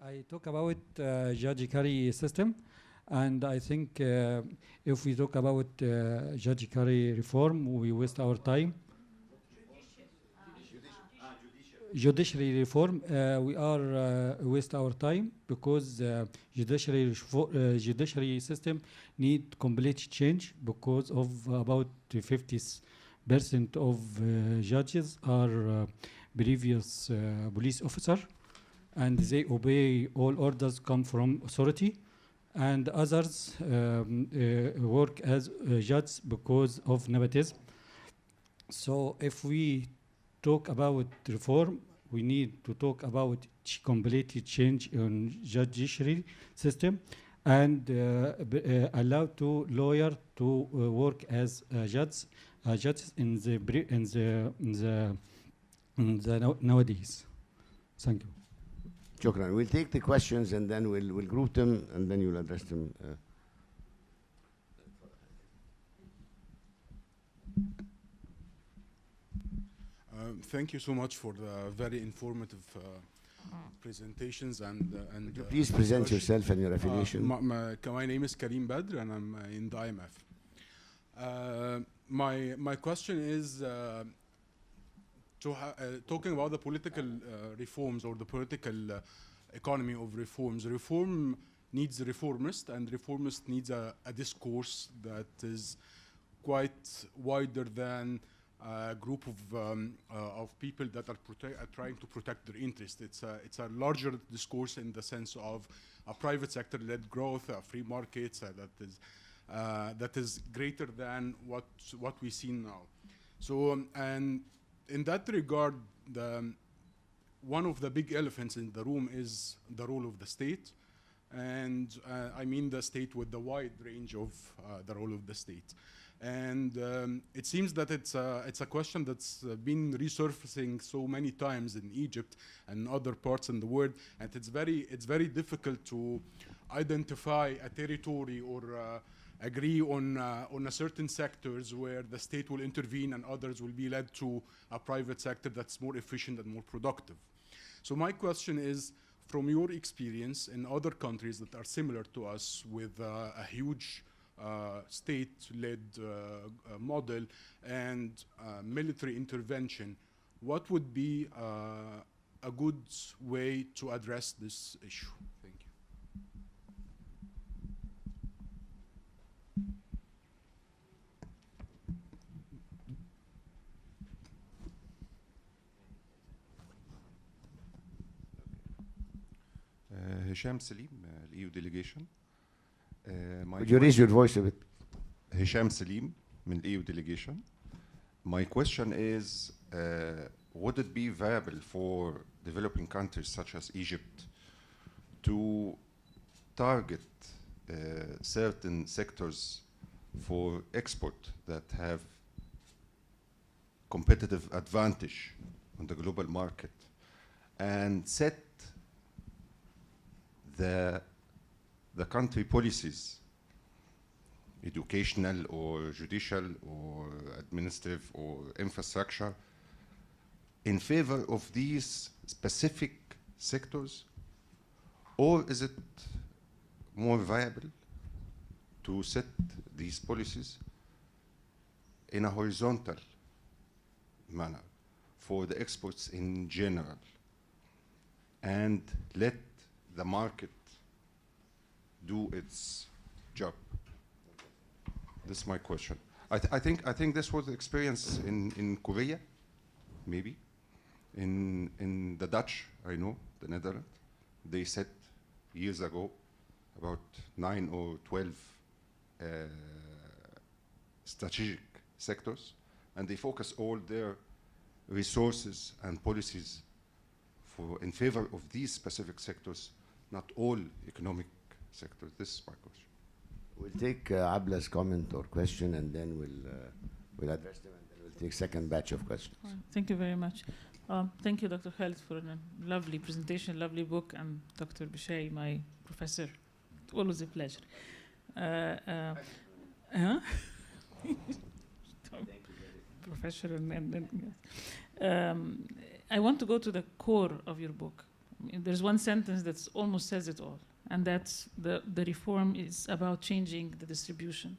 I talk about judiciary system, and I think if we talk about judiciary reform, we waste our time. Judiciary reform, we are waste our time because judiciary system need complete change because of about 50% of judges are previous police officer, and they obey all orders come from authority, and others work as judges because of nepotism. So if we talk about reform, we need to talk about complete change in judiciary system, and allow to lawyer to work as judges in the nowadays. Thank you. Shukran. We'll take the questions and then we'll group them and then you'll address them. Thank you so much for the very informative presentations and Could you please present yourself and your affiliation? My name is Karim Badr and I'm in the IMF. My question is talking about the political reforms or the political economy of reforms. Reform needs a reformist, and reformist needs a discourse that is quite wider than a group of people that are trying to protect their interest. It's a larger discourse in the sense of a private sector-led growth, free markets that is greater than what we see now. So and in that regard, one of the big elephants in the room is the role of the state, and I mean the state with the wide range of the role of the state. And it seems that it's a question that's been resurfacing so many times in Egypt and other parts in the world, and it's very difficult to identify a territory or agree on a certain sectors where the state will intervene and others will be led to a private sector that's more efficient and more productive. So my question is, from your experience in other countries that are similar to us with a huge state-led model and military intervention, what would be a good way to address this issue? Thank you. Hisham Salim, EU delegation. Could you raise your voice a bit? Hisham Salim, EU delegation. My question is, would it be viable for developing countries such as Egypt to target certain sectors for export that have competitive advantage on the global market and set the country policies, educational or judicial or administrative or infrastructure, in favor of these specific sectors? Or is it more viable to set these policies in a horizontal manner for the exports in general and let the market do its job? This is my question. I think this was the experience in Korea, maybe. In the Dutch, I know, the Netherlands, they set years ago about 9 or 12 strategic sectors, and they focus all their resources and policies in favor of these specific sectors, not all economic sectors. This is my question. We'll take Abla's comment or question, and then we'll address them, and then we'll take second batch of questions. Thank you very much. Thank you, Dr. Khalid, for a lovely presentation, lovely book, and Dr. Bishay, my professor. Always a pleasure. Professor, I want to go to the core of your book. There's one sentence that almost says it all, and that's the reform is about changing the distribution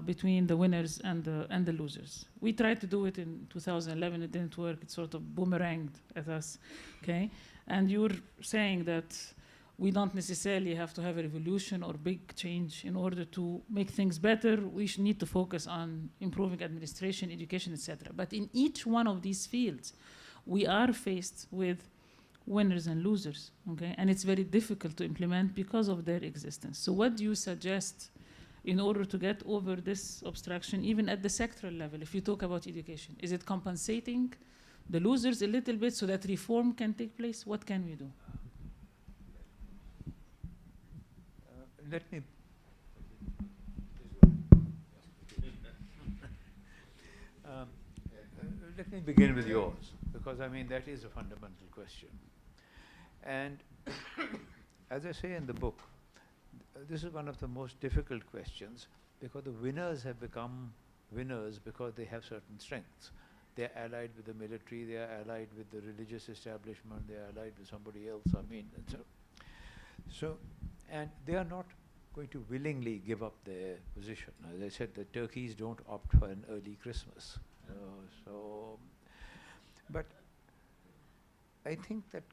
between the winners and the losers. We tried to do it in 2011, it didn't work, it sort of boomeranged at us, okay? And you're saying that we don't necessarily have to have a revolution or big change in order to make things better. We should need to focus on improving administration, education, etc. But in each one of these fields, we are faced with winners and losers, okay? And it's very difficult to implement because of their existence. So what do you suggest in order to get over this obstruction, even at the sectoral level, if you talk about education? Is it compensating the losers a little bit so that reform can take place? What can we do? Let me let me begin with yours, because I mean that is a fundamental question. And as I say in the book, this is one of the most difficult questions, because the winners have become winners because they have certain strengths. They're allied with the military, they're allied with the religious establishment, they're allied with somebody else, I mean, and and they are not going to willingly give up their position. As I said, the turkeys don't opt for an early Christmas. But I think that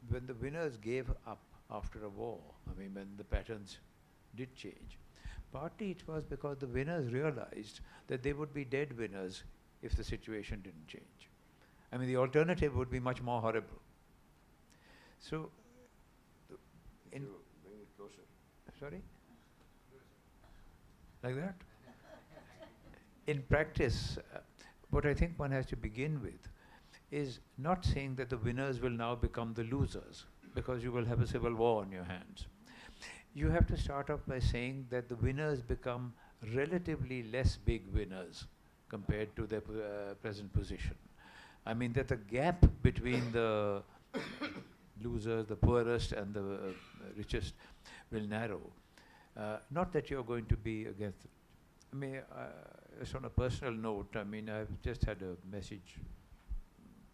when the winners gave up after a war, I mean, when the patterns did change, partly it was because the winners realized that they would be dead winners if the situation didn't change. I mean, the alternative would be much more horrible. So, Bring it closer. sorry? Like that? In practice, what I think one has to begin with is not saying that the winners will now become the losers, because you will have a civil war on your hands. You have to start off by saying that the winners become relatively less big winners compared to their present position. I mean that the gap between the losers, the poorest and the richest will narrow. Not that you're going to be against it. I mean, just on a personal note, I mean, I've just had a message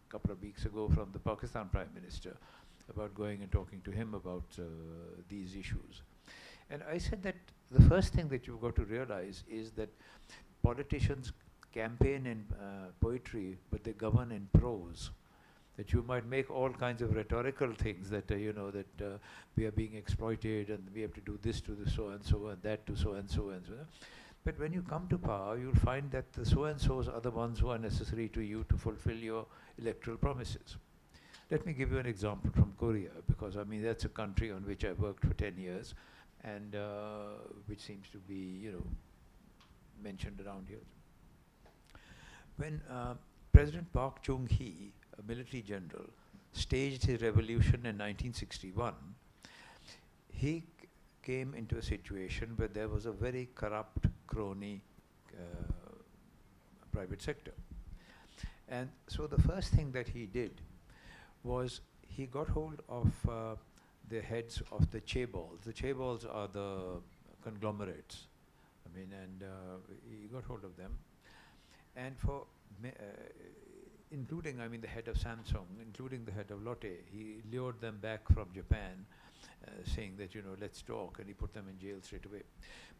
a couple of weeks ago from the Pakistan Prime Minister about going and talking to him about these issues. And I said that the first thing that you've got to realize is that politicians campaign in poetry, but they govern in prose. That you might make all kinds of rhetorical things that, that we are being exploited and we have to do this to the so-and-so and that to so-and-so and so on. But when you come to power, you'll find that the so-and-sos are the ones who are necessary to you to fulfill your electoral promises. Let me give you an example from Korea, because I mean that's a country on which I worked for 10 years and which seems to be, mentioned around here. When President Park Chung-hee, a military general, staged his revolution in 1961, he came into a situation where there was a very corrupt, crony private sector. And so the first thing that he did was he got hold of the heads of the chaebols. The chaebols are the conglomerates. I mean, and he got hold of them. And for including, I mean, the head of Samsung, including the head of Lotte, he lured them back from Japan, saying that, let's talk, and he put them in jail straight away.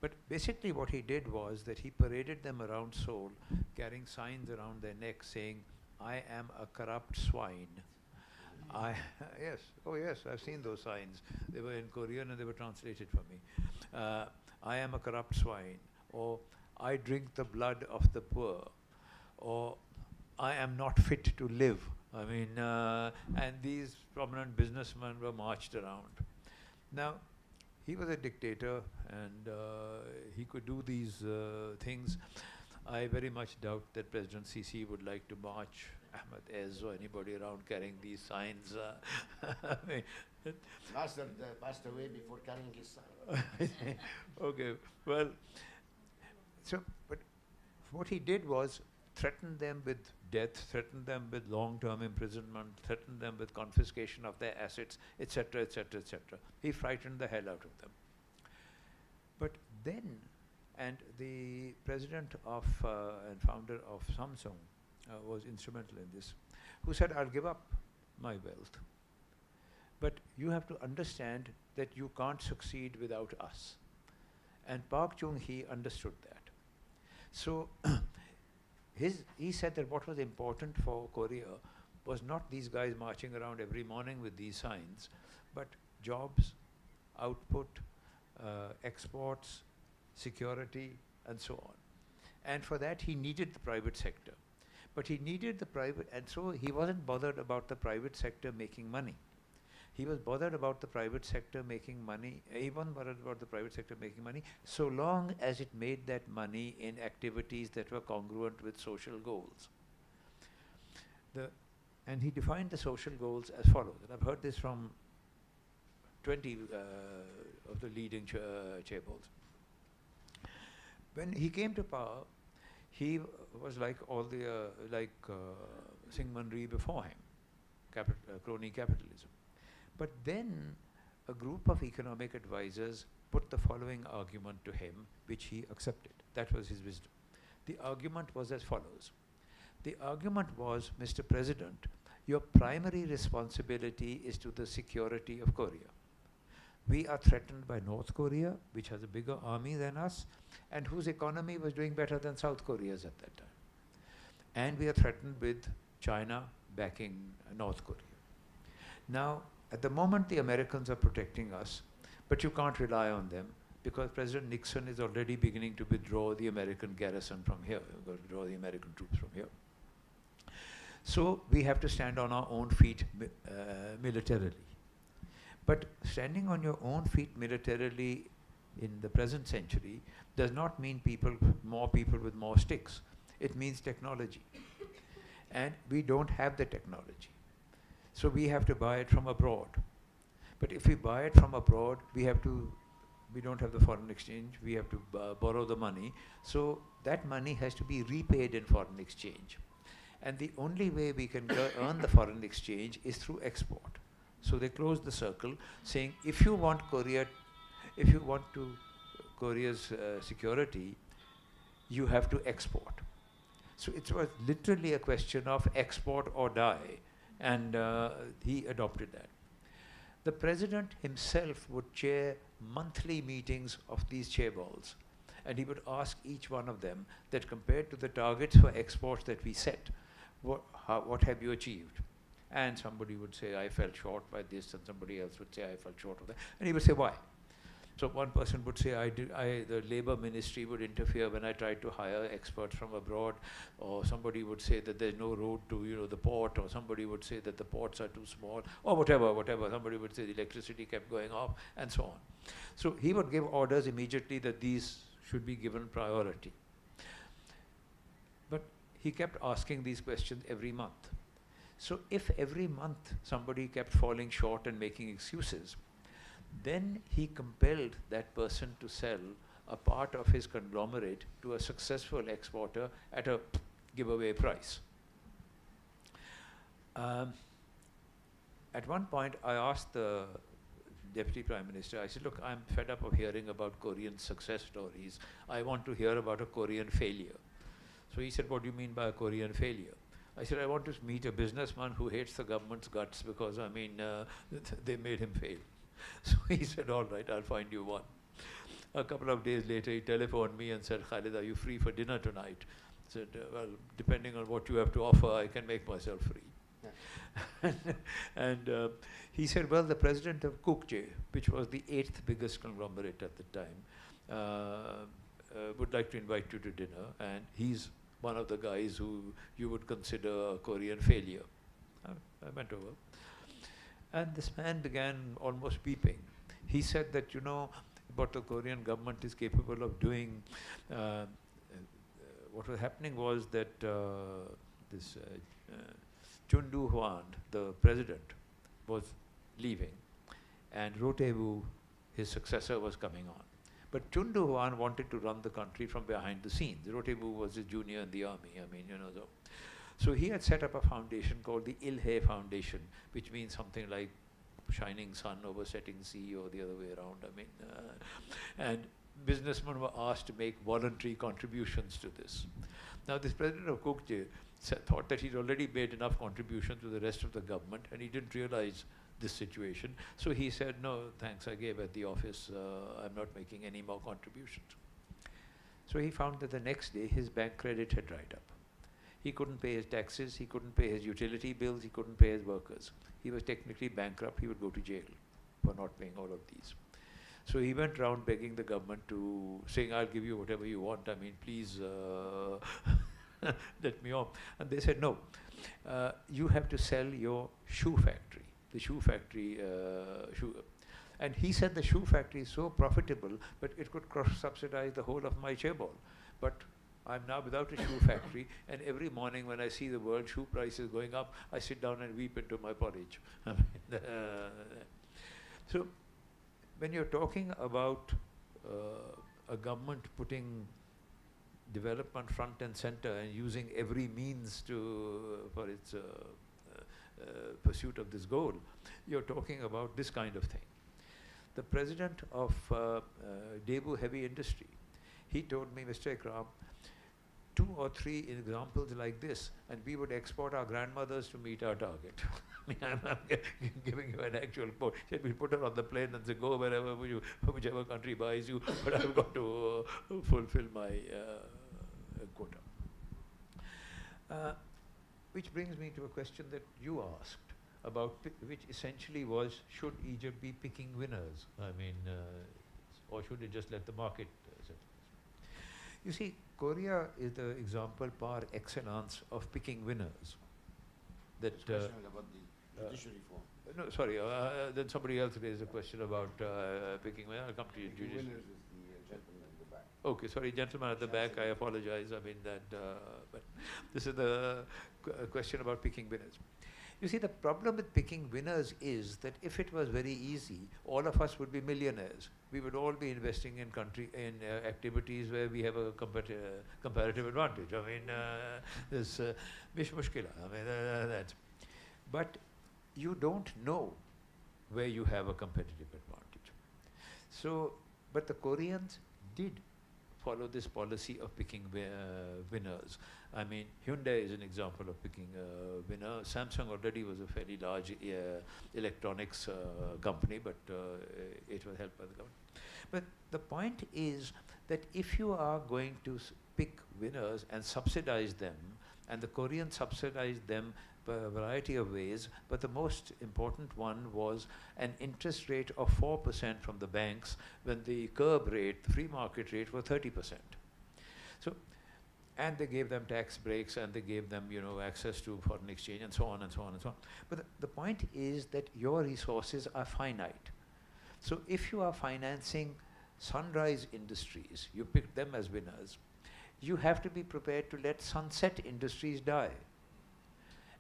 But basically what he did was that he paraded them around Seoul, carrying signs around their neck saying, "I am a corrupt swine." Yes, oh yes, I've seen those signs. They were in Korean and they were translated for me. "I am a corrupt swine," or "I drink the blood of the poor," or "I am not fit to live." I mean, and these prominent businessmen were marched around. Now, he was a dictator and he could do these things. I very much doubt that President Sisi would like to march Ahmed Ez or anybody around carrying these signs. Master passed away before carrying his sign. Okay, well, so, but what he did was threaten them with death, threaten them with long-term imprisonment, threaten them with confiscation of their assets, etc., etc., etc. He frightened the hell out of them. But then, and the president of and founder of Samsung was instrumental in this, who said, "I'll give up my wealth. But you have to understand that you can't succeed without us. And Park Chung-hee understood that. So he said that what was important for Korea was not these guys marching around every morning with these signs, but jobs, output, exports, security, and so on. And for that, he needed the private sector. But he needed the private, and so he wasn't bothered about the private sector making money. He was bothered about the private sector making money, he wasn't bothered about the private sector making money, so long as it made that money in activities that were congruent with social goals. And he defined the social goals as follows, and I've heard this from 20 of the leading chaebols. When he came to power, he was like all the, Syngman Rhee before him, crony capitalism. But then a group of economic advisors put the following argument to him, which he accepted. That was his wisdom. The argument was as follows. The argument was, Mr. President, your primary responsibility is to the security of Korea. We are threatened by North Korea, which has a bigger army than us, and whose economy was doing better than South Korea's at that time. And we are threatened with China backing North Korea. Now, at the moment, the Americans are protecting us, but you can't rely on them because President Nixon is already beginning to withdraw the American garrison from here, withdraw the American troops from here. So we have to stand on our own feet militarily. But standing on your own feet militarily in the present century does not mean more people with more sticks. It means technology. And we don't have the technology. So we have to buy it from abroad. But if we buy it from abroad, we don't have the foreign exchange, we have to borrow the money. So that money has to be repaid in foreign exchange. And the only way we can earn the foreign exchange is through export. So they closed the circle, saying if you want Korea's security, you have to export. So it was literally a question of export or die, and he adopted that. The president himself would chair monthly meetings of these chaebols, and he would ask each one of them that compared to the targets for exports that we set, what have you achieved? And somebody would say, I fell short by this, and somebody else would say, I fell short of that. And he would say, why? So one person would say, the labor ministry would interfere when I tried to hire experts from abroad, or somebody would say that there's no road to the port, or somebody would say that the ports are too small, or whatever. Somebody would say the electricity kept going off, and so on. So he would give orders immediately that these should be given priority. But he kept asking these questions every month. So if every month somebody kept falling short and making excuses, then he compelled that person to sell a part of his conglomerate to a successful exporter at a giveaway price. At one point, I asked the Deputy Prime Minister, I said, look, I'm fed up of hearing about Korean success stories. I want to hear about a Korean failure. So he said, what do you mean by a Korean failure? I said, I want to meet a businessman who hates the government's guts because, they made him fail. So he said, all right, I'll find you one. A couple of days later, he telephoned me and said, Khalid, are you free for dinner tonight? I said, well, depending on what you have to offer, I can make myself free. Yeah. and he said, well, the president of Kukje, which was the 8th biggest conglomerate at the time, would like to invite you to dinner, and he's one of the guys who you would consider a Korean failure. I went over. And this man began almost weeping. He said that, what the Korean government is capable of doing. What was happening was that this Chun Doo-hwan, the president, was leaving, and Roh-tae-woo, his successor, was coming on. But Chun Doo-hwan wanted to run the country from behind the scenes. Roh-tae-woo was a junior in the army. So he had set up a foundation called the Il-hae Foundation, which means something like shining sun over setting sea, or the other way around. And businessmen were asked to make voluntary contributions to this. Now, this president of Kukje thought that he'd already made enough contribution to the rest of the government, and he didn't realize this situation. So he said, no, thanks, I gave at the office, I'm not making any more contributions. So he found that the next day his bank credit had dried up. He couldn't pay his taxes, he couldn't pay his utility bills, he couldn't pay his workers. He was technically bankrupt, he would go to jail for not paying all of these. So he went around begging the government to, saying, I'll give you whatever you want, I mean, please let me off. And they said, no, you have to sell your shoe factory, the shoe factory, and he said the shoe factory is so profitable, but it could cross-subsidize the whole of my chaebol. But I'm now without a shoe factory, and every morning when I see the world shoe prices going up, I sit down and weep into my porridge. So when you're talking about a government putting development front and center and using every means for its pursuit of this goal, you're talking about this kind of thing. The president of Daewoo Heavy Industry, he told me, Mr. Ikram, 2 or 3 examples like this, and we would export our grandmothers to meet our target. I mean, I'm giving you an actual quote. He said, we'll put her on the plane and say, go wherever whichever country buys you, but I've got to fulfill my quota. Which brings me to a question that you asked about, which essentially was, should Egypt be picking winners? I mean, or should it just let the market settle? You see, Korea is the example par excellence of picking winners. That Question about the judicial reform. no, sorry. Then somebody else raised a question about picking winners. I'll come to you. Picking winners is the gentleman in the back. Okay, sorry, gentleman at the back. I apologize. I mean that, but this is the question about picking winners. You see, the problem with picking winners is that if it was very easy, all of us would be millionaires. We would all be investing in activities where we have a comparative advantage. I mean, there's mish mushkila. I mean, that. But you don't know where you have a competitive advantage. So, but the Koreans did follow this policy of picking winners. I mean, Hyundai is an example of picking a winner. Samsung already was a fairly large electronics company, but it was helped by the government. But the point is that if you are going to pick winners and subsidize them, and the Koreans subsidized them a variety of ways, but the most important one was an interest rate of 4% from the banks when the curb rate, the free market rate, was 30%. So, and they gave them tax breaks, and they gave them, you know, access to foreign exchange, and so on and so on and so on. But the point is that your resources are finite. So if you are financing sunrise industries, you pick them as winners, you have to be prepared to let sunset industries die.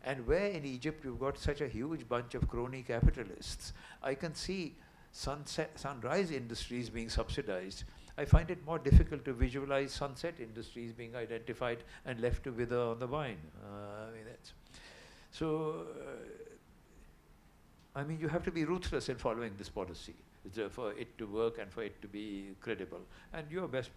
And where in Egypt you've got such a huge bunch of crony capitalists, I can see sunrise industries being subsidized. I find it more difficult to visualize sunset industries being identified and left to wither on the vine. I mean, that's so. I mean, you have to be ruthless in following this policy for it to work and for it to be credible. And you're best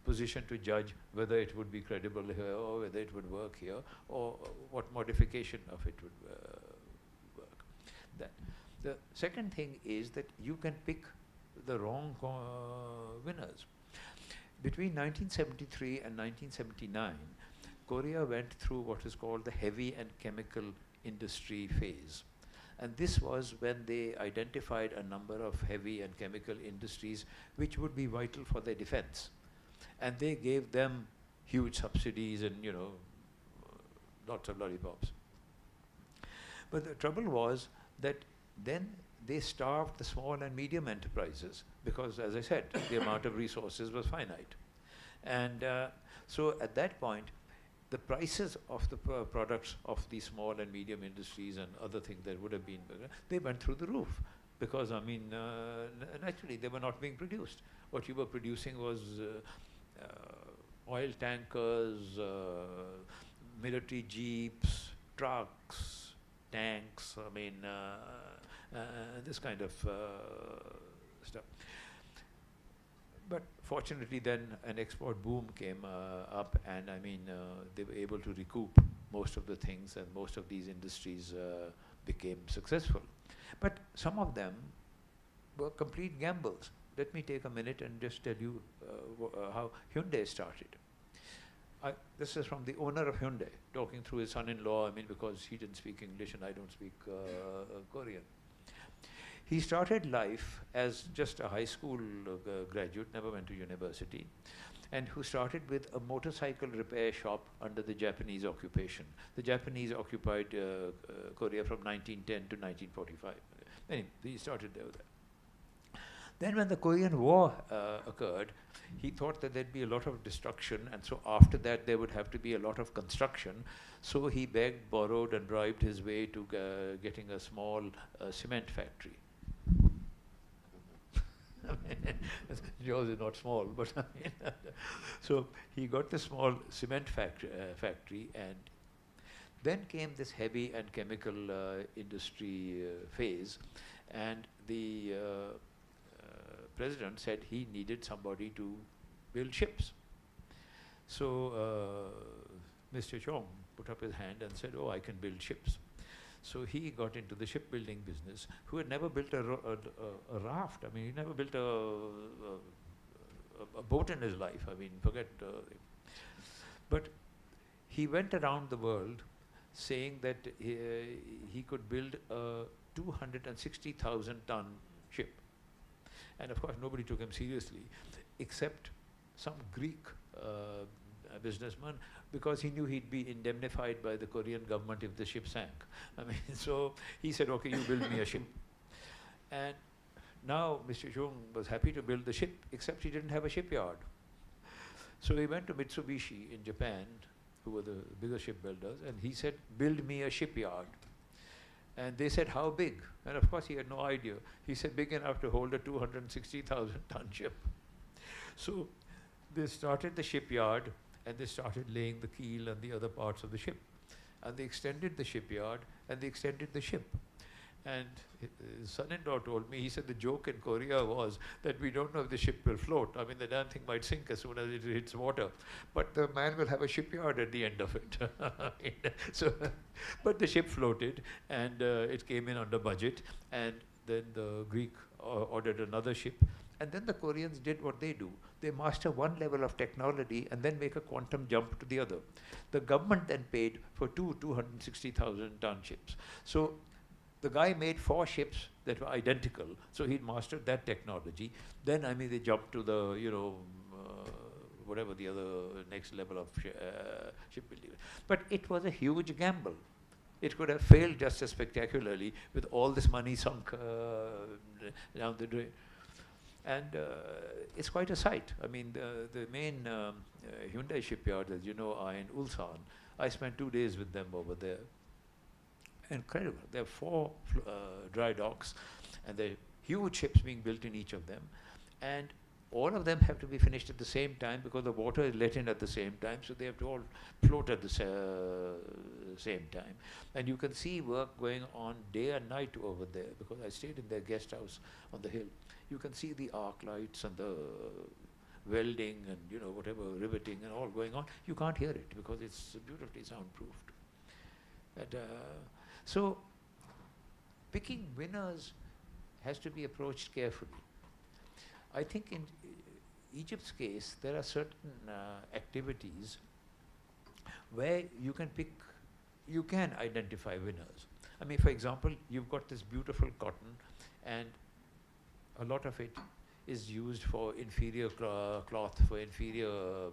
positioned to judge whether it would be credible here or whether it would work here or what modification of it would work. The second thing is that you can pick the wrong winners. Between 1973 and 1979, Korea went through what is called the heavy and chemical industry phase. And this was when they identified a number of heavy and chemical industries which would be vital for their defense. And they gave them huge subsidies and, you know, lots of lollipops. But the trouble was that then they starved the small and medium enterprises because, as I said, the amount of resources was finite. And so at that point, the prices of the products of the small and medium industries and other things that would have been bigger, they went through the roof because, I mean, naturally they were not being produced. What you were producing was oil tankers, military jeeps, trucks, tanks, I mean, this kind of stuff. But fortunately then an export boom came up, and I mean they were able to recoup most of the things and most of these industries became successful. But some of them were complete gambles. Let me take a minute and just tell you how Hyundai started. This is from the owner of Hyundai, talking through his son-in-law, I mean, because he didn't speak English and I don't speak Korean. He started life as just a high school graduate, never went to university, and who started with a motorcycle repair shop under the Japanese occupation. The Japanese occupied Korea from 1910 to 1945. Anyway, he started there. Then when the Korean War occurred, he thought that there'd be a lot of destruction, and so after that there would have to be a lot of construction. So he begged, borrowed, and bribed his way to getting a small cement factory. Yours is not small, but I mean, so he got the small cement factory, and then came this heavy and chemical industry phase, and the president said he needed somebody to build ships. So Mr. Chong put up his hand and said, "Oh, I can build ships." So he got into the shipbuilding business, who had never built a raft. I mean, he never built a boat in his life. I mean, forget. But he went around the world saying that he could build a 260,000 ton ship. And of course, nobody took him seriously, except some Greek businessman, because he knew he'd be indemnified by the Korean government if the ship sank. I mean, so he said, "Okay, you build me a ship." And now Mr. Chung was happy to build the ship, except he didn't have a shipyard. So he went to Mitsubishi in Japan, who were the bigger shipbuilders, and he said, "Build me a shipyard." And they said, "How big?" And of course he had no idea. He said, "Big enough to hold a 260,000 ton ship." So they started the shipyard, and they started laying the keel and the other parts of the ship. And they extended the shipyard, and they extended the ship. And his son-in-law told me, he said the joke in Korea was that we don't know if the ship will float. I mean, the damn thing might sink as soon as it hits water. But the man will have a shipyard at the end of it. So, but the ship floated, and it came in under budget. And then the Greek ordered another ship. And then the Koreans did what they do. They master one level of technology and then make a quantum jump to the other. The government then paid for 260,000 ton ships. So the guy made 4 ships that were identical. So he'd mastered that technology. Then, I mean, they jumped to the, whatever the other next level of shipbuilding. But it was a huge gamble. It could have failed just as spectacularly with all this money sunk down the drain. And it's quite a sight. I mean, the main Hyundai shipyard, as you know, are in Ulsan. I spent 2 days with them over there. Incredible. There are 4 dry docks, and there are huge ships being built in each of them. And all of them have to be finished at the same time because the water is let in at the same time, so they have to all float at the same time. And you can see work going on day and night over there, because I stayed in their guest house on the hill. You can see the arc lights and the welding and whatever riveting and all going on. You can't hear it because it's beautifully soundproofed. And, so picking winners has to be approached carefully. I think in Egypt's case, there are certain activities where you can identify winners. I mean, for example, you've got this beautiful cotton, and a lot of it is used for inferior cloth, for inferior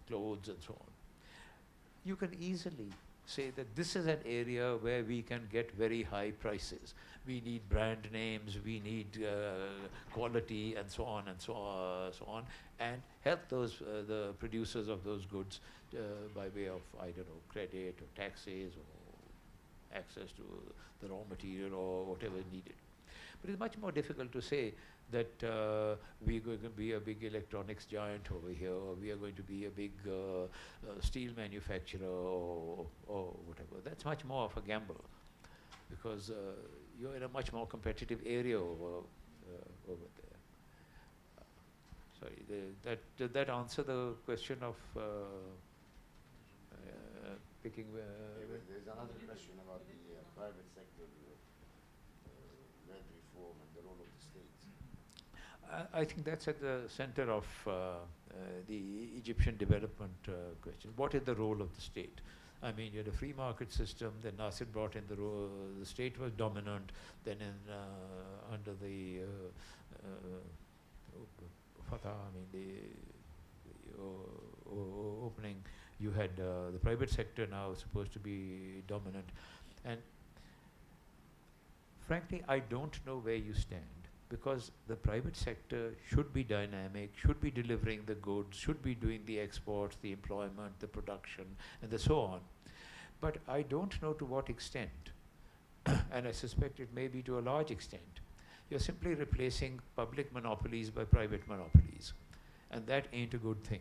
clothes and so on. You can easily say that this is an area where we can get very high prices. We need brand names, we need quality, and so on and so on, and help those the producers of those goods by way of, I don't know, credit or taxes or access to the raw material or whatever is needed. But it's much more difficult to say that we're going to be a big electronics giant over here, or we are going to be a big steel manufacturer, or whatever. That's much more of a gamble, because you're in a much more competitive area over there. Sorry, did that answer the question of picking. There's another question about the private sector led reform and the role of the state. I think that's at the center of the Egyptian development question. What is the role of the state? I mean, you had a free market system, then Nasser brought in the state was dominant, then under the Fatah, I mean, the opening, you had the private sector now supposed to be dominant. And frankly, I don't know where you stand, because the private sector should be dynamic, should be delivering the goods, should be doing the exports, the employment, the production, and so on. But I don't know to what extent, and I suspect it may be to a large extent. You're simply replacing public monopolies by private monopolies, and that ain't a good thing.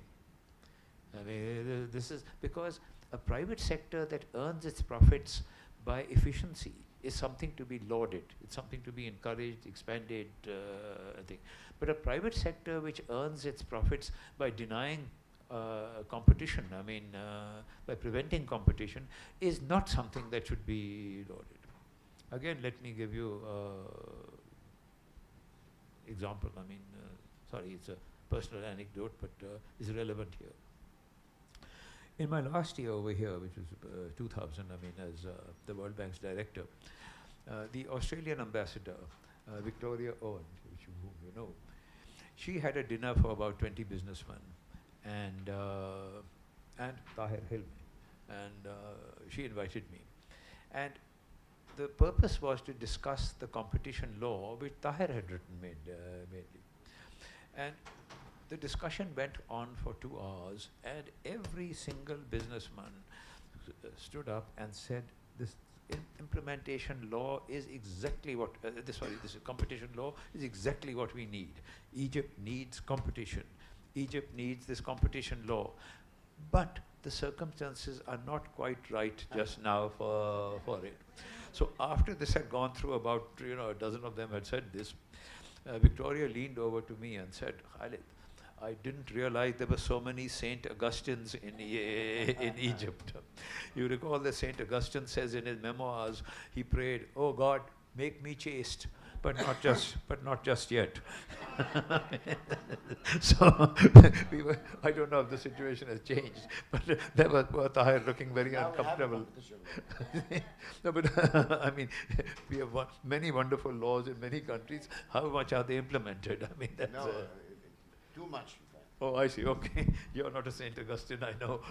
I mean, this is because a private sector that earns its profits by efficiency is something to be lauded. It's something to be encouraged, expanded, I think. But a private sector which earns its profits by denying competition, I mean, by preventing competition, is not something that should be lauded. Again, let me give you example. I mean, sorry, it's a personal anecdote, but it's relevant here. In my last year over here, which was 2000, I mean, as the World Bank's director, the Australian ambassador, Victoria Owen, whom you know, she had a dinner for about 20 businessmen, and Tahir Hilmi, and she invited me. And the purpose was to discuss the competition law which Tahir had written mainly. And the discussion went on for 2 hours, and every single businessman stood up and said, this implementation law is exactly what, this competition law is exactly what we need. Egypt needs competition. Egypt needs this competition law. But the circumstances are not quite right just now for it. So after this had gone through, about a dozen of them had said this, Victoria leaned over to me and said, Khalid, I didn't realize there were so many Saint Augustines in Egypt. You recall that Saint Augustine says in his memoirs, he prayed, "Oh God, make me chaste, but not just yet." So I don't know if the situation has changed, but there was Tahir looking very uncomfortable. No, but I mean, we have many wonderful laws in many countries. How much are they implemented? I mean, that's too much, in fact. Oh, I see. Okay, you're not a Saint Augustine, I know.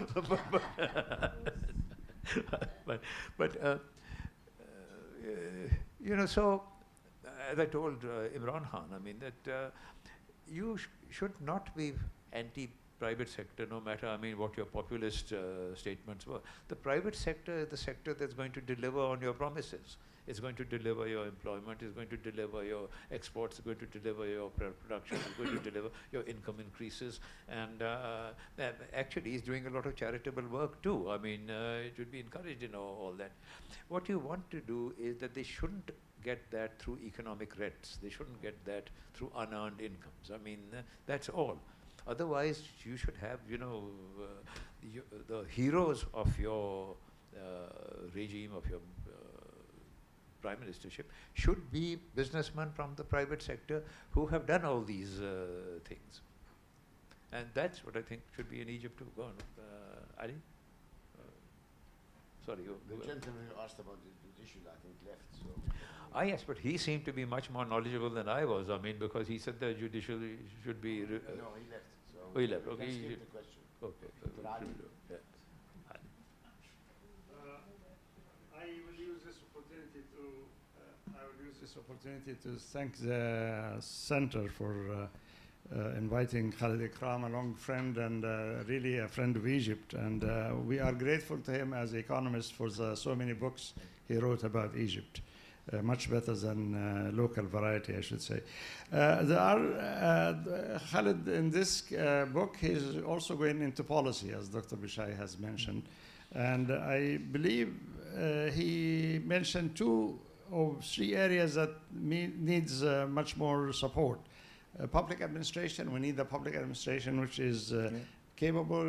but so as I told Imran Khan, I mean that you should not be anti-private sector, no matter, I mean, what your populist statements were. The private sector is the sector that's going to deliver on your promises. It's going to deliver your employment, it's going to deliver your exports, it's going to deliver your production, it's going to deliver your income increases, and actually it's doing a lot of charitable work too. I mean, it should be encouraged, all that. What you want to do is that they shouldn't get that through economic rents. They shouldn't get that through unearned incomes. I mean, that's all. Otherwise, you should have, the heroes of your regime, of your prime ministership, should be businessmen from the private sector who have done all these things. And that's what I think should be in Egypt too. Go on, Ali? Sorry. The gentleman who asked about the judicial, I think, left. So. Yes, but he seemed to be much more knowledgeable than I was. I mean, because he said the judicial should be... no, he left. So oh, he left. Okay. Let's skip the question. Okay. Yeah. I will use this opportunity to thank the Center for inviting Khalid Ikram, a long friend and really a friend of Egypt. And we are grateful to him as economist for so many books he wrote about Egypt. Much better than local variety, I should say. Khalid, in this book, he's also going into policy, as Dr. Bishai has mentioned. And I believe he mentioned 2 or 3 areas that needs much more support. Public administration, we need a public administration which is capable,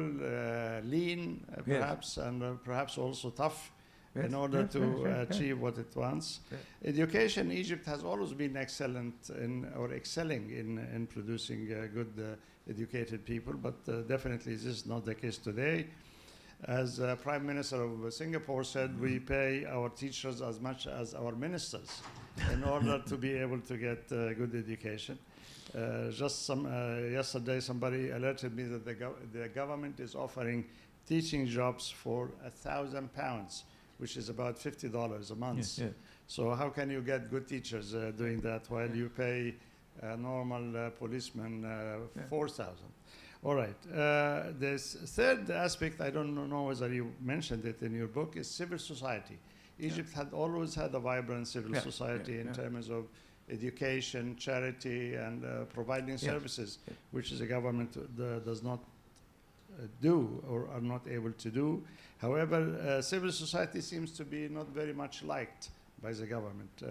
lean, perhaps, and perhaps also tough in order to achieve what it wants. Education, Egypt has always been excellent or excelling in producing good educated people, but definitely this is not the case today. As Prime Minister of Singapore said, we pay our teachers as much as our ministers in order to be able to get good education. Yesterday, somebody alerted me that the government is offering teaching jobs for £1,000, which is about $50 a month. Yes, yeah. So how can you get good teachers doing that while you pay a normal policeman 4,000? All right. This third aspect, I don't know whether you mentioned it in your book, is civil society. Egypt had always had a vibrant civil society in terms of education, charity, and providing services, which the government does not do or are not able to do. However, civil society seems to be not very much liked by the government.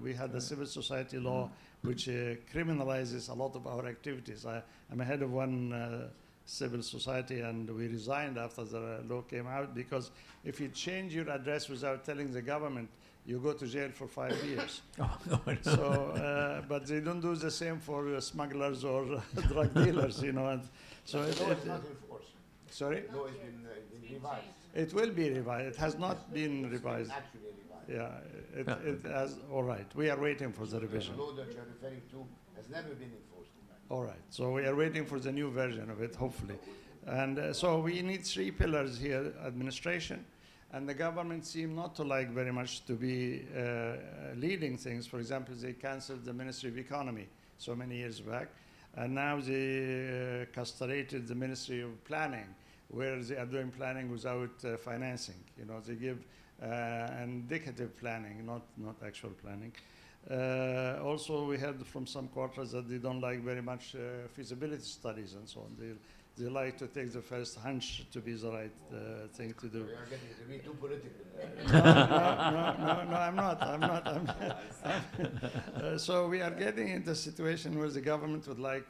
We had the civil society law which criminalizes a lot of our activities. I'm head of one civil society, and we resigned after the law came out because if you change your address without telling the government, you go to jail for 5 years. So, but they don't do the same for smugglers or drug dealers, you know. And so The law is not enforced. Sorry? The law has been revised. It will be revised. It has not been revised. Actually revised. Yeah, it has. All right. We are waiting for the revision. The law that you're referring to has never been enforced. All right. So we are waiting for the new version of it, hopefully. And so we need 3 pillars here: administration, and the government seem not to like very much to be leading things. For example, they canceled the Ministry of Economy so many years back, and now they castrated the Ministry of Planning, where they are doing planning without financing. You know, they give indicative planning, not actual planning. Also, we heard from some quarters that they don't like very much feasibility studies and so on. They like to take the first hunch to be the right thing to do. We are getting to be too political. No, I'm not. So we are getting into a situation where the government would like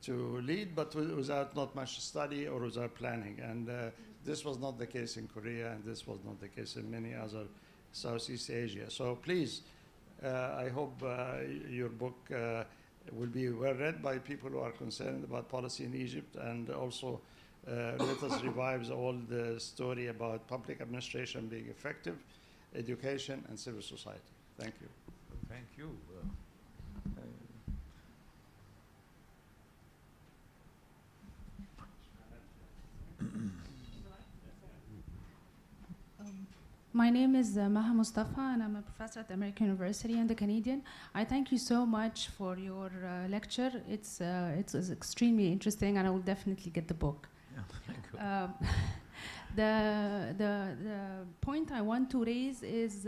to lead, but without not much study or without planning. And this was not the case in Korea, and this was not the case in many other Southeast Asia. So please, I hope your book will be well read by people who are concerned about policy in Egypt, and also let us revive the old story about public administration being effective, education, and civil society. Thank you. Thank you. My name is Maha Mustafa, and I'm a professor at American University and a Canadian. I thank you so much for your lecture. It's extremely interesting, and I will definitely get the book. Yeah, thank you. The point I want to raise is,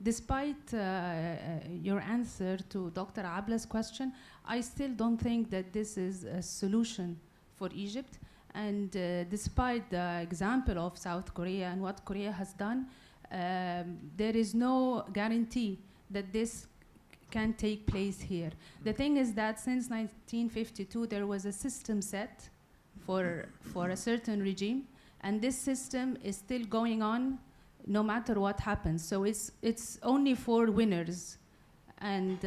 despite your answer to Dr. Abla's question, I still don't think that this is a solution for Egypt. And despite the example of South Korea and what Korea has done, there is no guarantee that this can take place here. The thing is that since 1952, there was a system set for a certain regime, and this system is still going on no matter what happens. So it's only for winners. And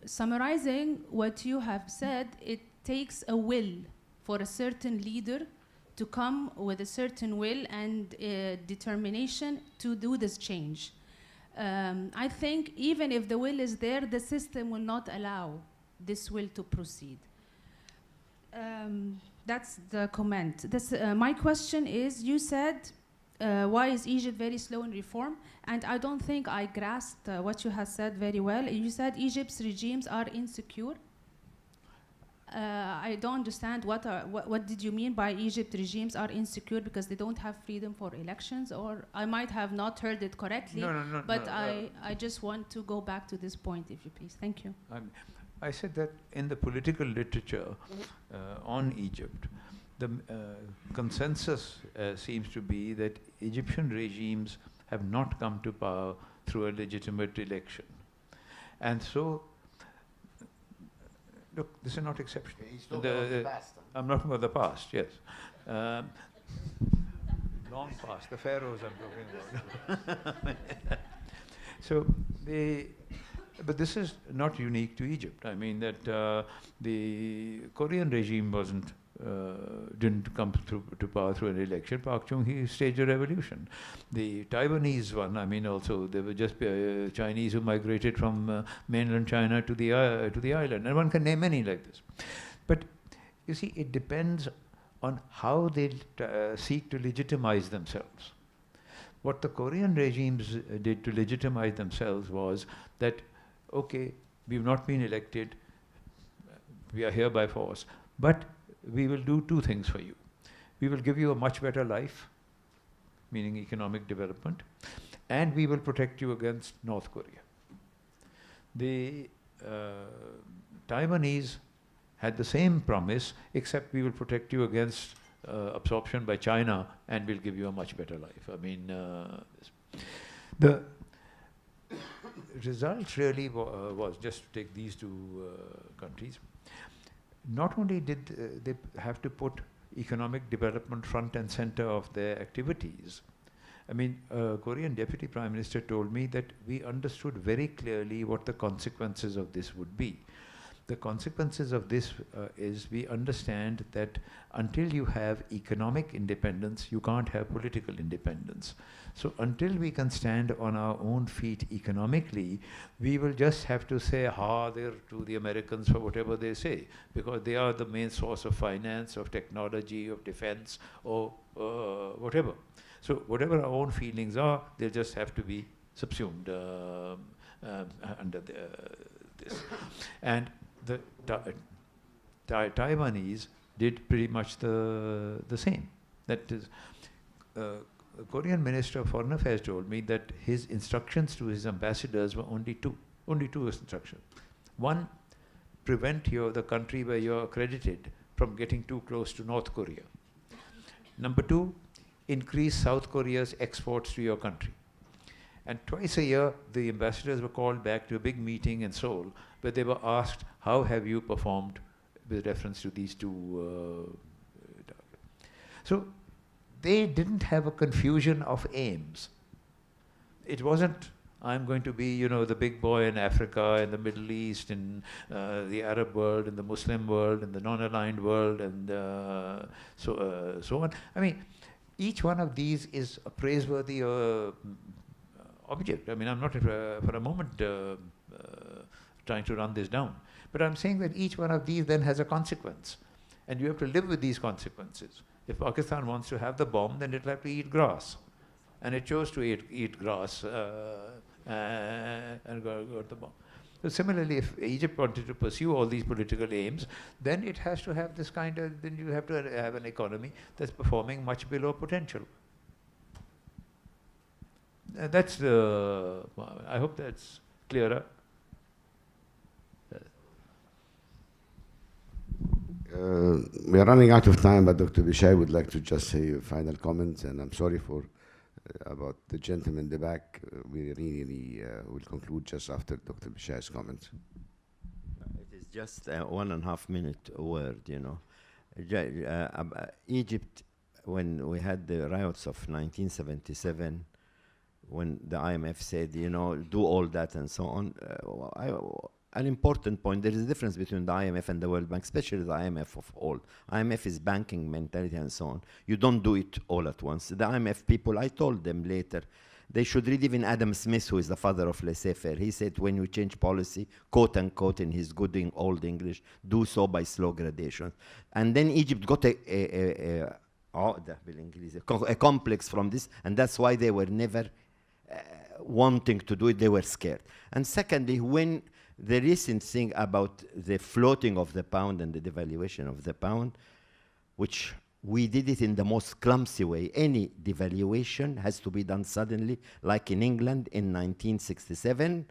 summarizing what you have said, it takes a will for a certain leader to come with a certain will and determination to do this change. I think even if the will is there, the system will not allow this will to proceed. That's the comment. My question is, you said, why is Egypt very slow in reform? And I don't think I grasped what you have said very well. You said Egypt's regimes are insecure. I don't understand what did you mean by Egypt regimes are insecure because they don't have freedom for elections, or I might have not heard it correctly. No, but I just want to go back to this point, if you please. Thank you. I said that in the political literature on Egypt, the consensus seems to be that Egyptian regimes have not come to power through a legitimate election. And so Look, this is not exceptional. He's talking about the past. I'm not talking about the past, yes. Long past, the pharaohs I'm talking about. So, but this is not unique to Egypt. I mean that the Korean regime didn't come to power through an election. Park Chung-hee staged a revolution. The Taiwanese one, I mean, also there were just Chinese who migrated from mainland China to the island, and one can name many like this. But you see, it depends on how they seek to legitimize themselves. What the Korean regimes did to legitimize themselves was that, okay, we've not been elected, we are here by force, but we will do two things for you. We will give you a much better life, meaning economic development, and we will protect you against North Korea. The Taiwanese had the same promise, except we will protect you against absorption by China, and we'll give you a much better life. I mean, the result really was, just to take these two countries, not only did they have to put economic development front and center of their activities. I mean, Korean Deputy Prime Minister told me that we understood very clearly what the consequences of this would be. The consequences of this is we understand that until you have economic independence, you can't have political independence. So until we can stand on our own feet economically, we will just have to say ha there to the Americans for whatever they say, because they are the main source of finance, of technology, of defense, or whatever. So whatever our own feelings are, they'll just have to be subsumed under this. And the Taiwanese did pretty much the same. That is, a Korean Minister of Foreign Affairs told me that his instructions to his ambassadors were only two instructions. One, prevent the country where you're accredited from getting too close to North Korea. Number two, increase South Korea's exports to your country. And twice a year, the ambassadors were called back to a big meeting in Seoul, where they were asked, how have you performed with reference to these two targets? So they didn't have a confusion of aims. It wasn't, I'm going to be, the big boy in Africa, in the Middle East, in the Arab world, in the Muslim world, in the non-aligned world, and so on. I mean, each one of these is a praiseworthy object. I mean, I'm not for a moment trying to run this down. But I'm saying that each one of these then has a consequence. And you have to live with these consequences. If Pakistan wants to have the bomb, then it'll have to eat grass. And it chose to eat grass and got the bomb. So similarly, if Egypt wanted to pursue all these political aims, then it has to have this then you have to have an economy that's performing much below potential. That's I hope that's clearer. We are running out of time, but Dr. Bishai would like to just say a final comment, and I'm sorry for about the gentleman in the back. We really will conclude just after Dr. Bishai's comment. It is just a 1.5 minute word, Egypt, when we had the riots of 1977, when the IMF said, do all that and so on, an important point, there is a difference between the IMF and the World Bank, especially the IMF of all. IMF is banking mentality and so on. You don't do it all at once. The IMF people, I told them later, they should read even Adam Smith, who is the father of laissez-faire. He said, when you change policy, quote unquote, in his good old English, do so by slow gradations. And then Egypt got a complex from this, and that's why they were never wanting to do it. They were scared. And secondly, when the recent thing about the floating of the pound and the devaluation of the pound, which we did it in the most clumsy way. Any devaluation has to be done suddenly, like in England in 1967.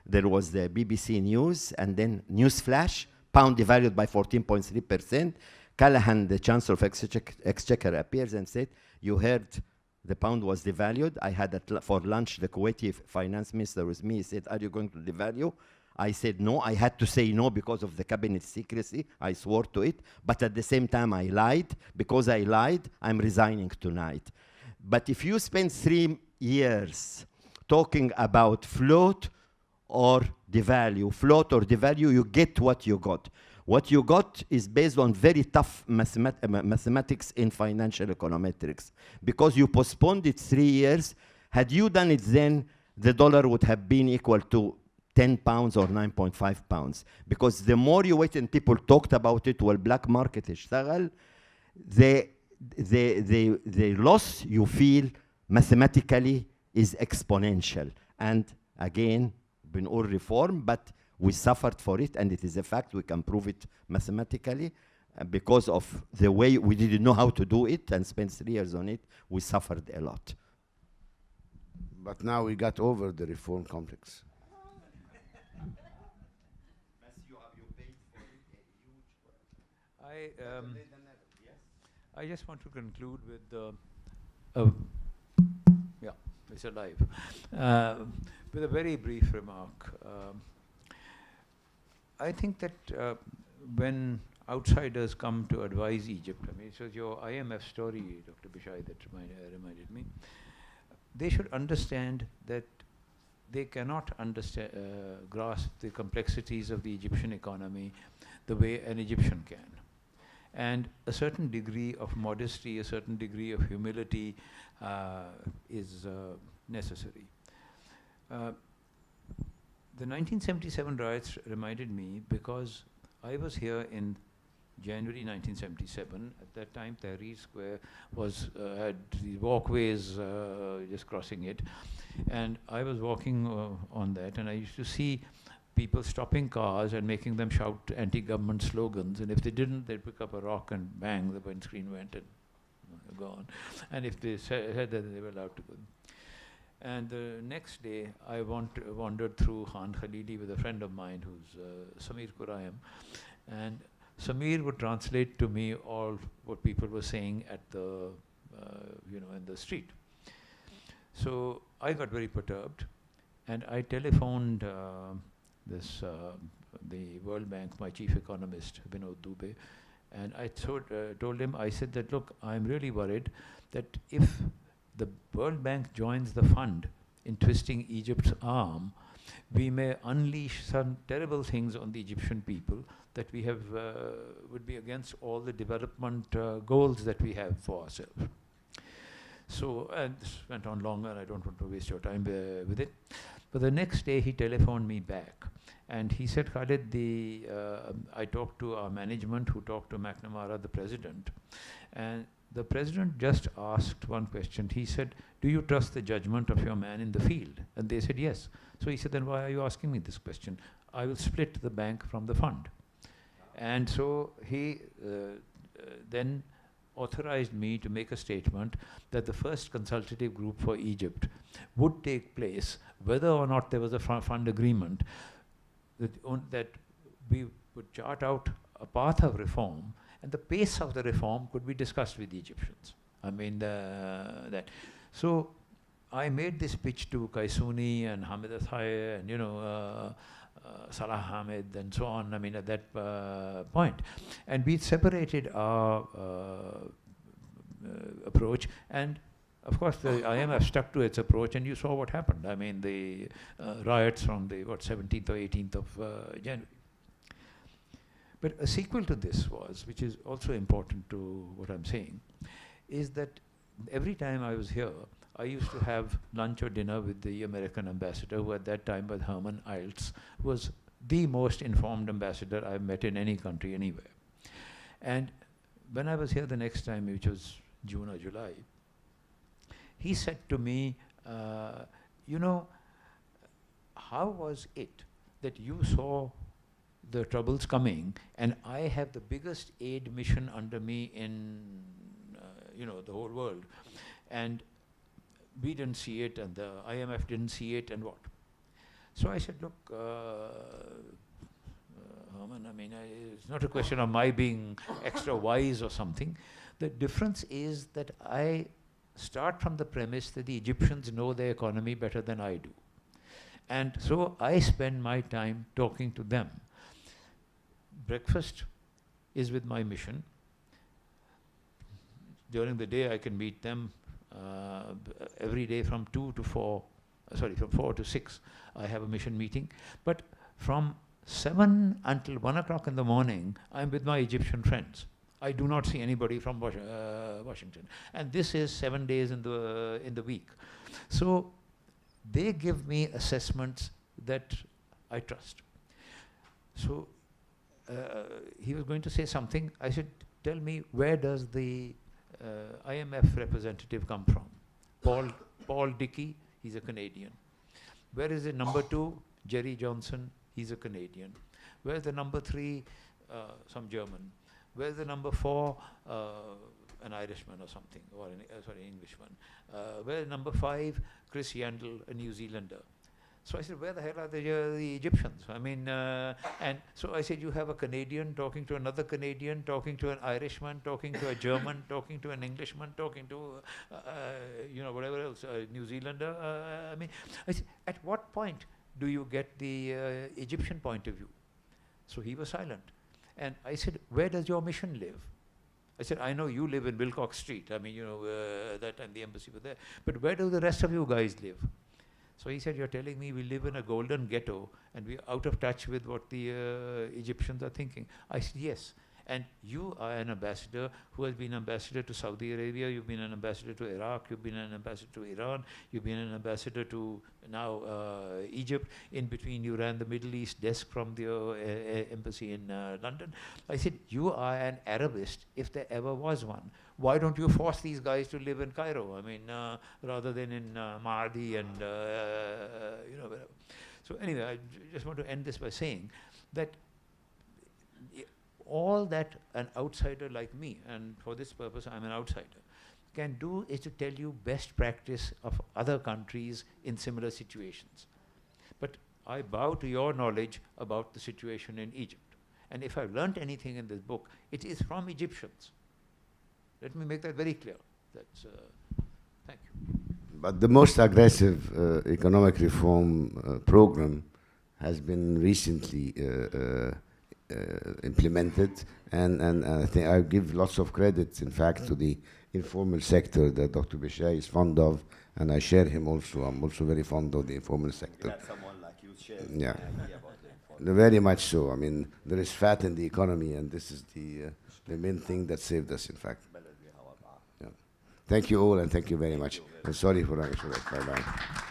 There was the BBC News, and then newsflash, pound devalued by 14.3%. Callaghan, the Chancellor of Exchequer, appears and said, you heard the pound was devalued. I had for lunch the Kuwaiti finance minister with me. He said, are you going to devalue? I said no. I had to say no because of the cabinet secrecy. I swore to it. But at the same time, I lied. Because I lied, I'm resigning tonight. But if you spend 3 years talking about float or devalue, you get what you got. What you got is based on very tough mathematics in financial econometrics. Because you postponed it 3 years, had you done it then, the dollar would have been equal to 10 pounds or 9.5 pounds. Because the more you wait and people talked about it, well, black market اشتغل, the loss you feel mathematically is exponential. And again, بنقول reform, but we suffered for it, and it is a fact. We can prove it mathematically. Because of the way we didn't know how to do it and spent 3 years on it, we suffered a lot. But now we got over the reform complex. I just want to conclude with yeah, it's alive. With a very brief remark. I think that when outsiders come to advise Egypt, I mean, it was your IMF story, Dr. Bishai, that reminded me. They should understand that they cannot grasp the complexities of the Egyptian economy the way an Egyptian can. And a certain degree of modesty, a certain degree of humility is necessary. The 1977 riots reminded me because I was here in January 1977. At that time, Tahrir Square had the walkways just crossing it. And I was walking on that, and I used to see people stopping cars and making them shout anti-government slogans. And if they didn't, they'd pick up a rock and bang, the windscreen went and gone. And if they said that, they were allowed to go. And the next day, I wandered through Khan Khalili with a friend of mine who's Samir Kurayam. And Samir would translate to me all what people were saying at the, in the street. So I got very perturbed, and I telephoned the World Bank, my chief economist, Vinod Dubey, and I told him, I said that, look, I'm really worried that if the World Bank joins the fund in twisting Egypt's arm, we may unleash some terrible things on the Egyptian people that we have would be against all the development goals that we have for ourselves. So, and this went on longer, I don't want to waste your time with it. But the next day he telephoned me back, and he said, Khalid, I talked to our management, who talked to McNamara, the president, and the president just asked one question. He said, do you trust the judgment of your man in the field? And they said, yes. So he said, then why are you asking me this question? I will split the bank from the fund. And so he then authorized me to make a statement that the first consultative group for Egypt would take place, whether or not there was a fund agreement, that we would chart out a path of reform, and the pace of the reform could be discussed with the Egyptians. I mean, that. So I made this pitch to Kaisuni and Hamid Athai and, Salah Hamid and so on, I mean, at that point. And we separated our approach, and of course the IMF stuck to its approach, and you saw what happened. I mean, the riots from the 17th or 18th of January. But a sequel to this was, which is also important to what I'm saying, is that every time I was here, I used to have lunch or dinner with the American ambassador, who at that time was Herman Eilts, who was the most informed ambassador I've met in any country anywhere. And when I was here the next time, which was June or July, he said to me, how was it that you saw the troubles coming, and I have the biggest aid mission under me in the whole world, and we didn't see it, and the IMF didn't see it, and what? So I said, look, Herman, I mean, it's not a question of my being extra wise or something. The difference is that I start from the premise that the Egyptians know their economy better than I do. And so I spend my time talking to them. Breakfast is with my mission. During the day I can meet them every day from 2 to 4, from 4 to 6 I have a mission meeting. But from 7 until 1 o'clock in the morning, I'm with my Egyptian friends. I do not see anybody from Washington. And this is 7 days in the week. So they give me assessments that I trust. So he was going to say something. I said, tell me, where does the IMF representative come from? Paul Dickey, he's a Canadian. Where is the number 2? Jerry Johnson, he's a Canadian. Where's the number 3? Some German. Where's the number 4? An Irishman or something, or an Englishman. Where's number 5? Chris Yandel, a New Zealander. So I said, where the hell are the Egyptians? I mean, and so I said, you have a Canadian talking to another Canadian, talking to an Irishman, talking to a German, talking to an Englishman, talking to, whatever else, a New Zealander. I mean, I said, at what point do you get the Egyptian point of view? So he was silent. And I said, where does your mission live? I said, I know you live in Wilcox Street. I mean, that and the embassy were there. But where do the rest of you guys live? So he said, you're telling me we live in a golden ghetto and we're out of touch with what the Egyptians are thinking. I said, yes. And you are an ambassador who has been ambassador to Saudi Arabia, you've been an ambassador to Iraq, you've been an ambassador to Iran, you've been an ambassador to now Egypt. In between you ran the Middle East desk from the embassy in London. I said, you are an Arabist if there ever was one. Why don't you force these guys to live in Cairo? I mean, rather than in Mardi and whatever. So anyway, I just want to end this by saying that all that an outsider like me, and for this purpose I'm an outsider, can do is to tell you best practice of other countries in similar situations. But I bow to your knowledge about the situation in Egypt. And if I've learnt anything in this book, it is from Egyptians. Let me make that very clear. That's, thank you. But the most aggressive economic reform program has been recently implemented, and I think I give lots of credit, in fact, to the informal sector that Dr. Bishai is fond of, and I share him also. I'm also very fond of the informal sector. That someone like you shares Yeah. the idea about the informal. Very much so. I mean, there is fat in the economy, and this is the main thing that saved us, in fact. Yeah. Thank you all, and thank you very much. And sorry for running so late. Bye-bye.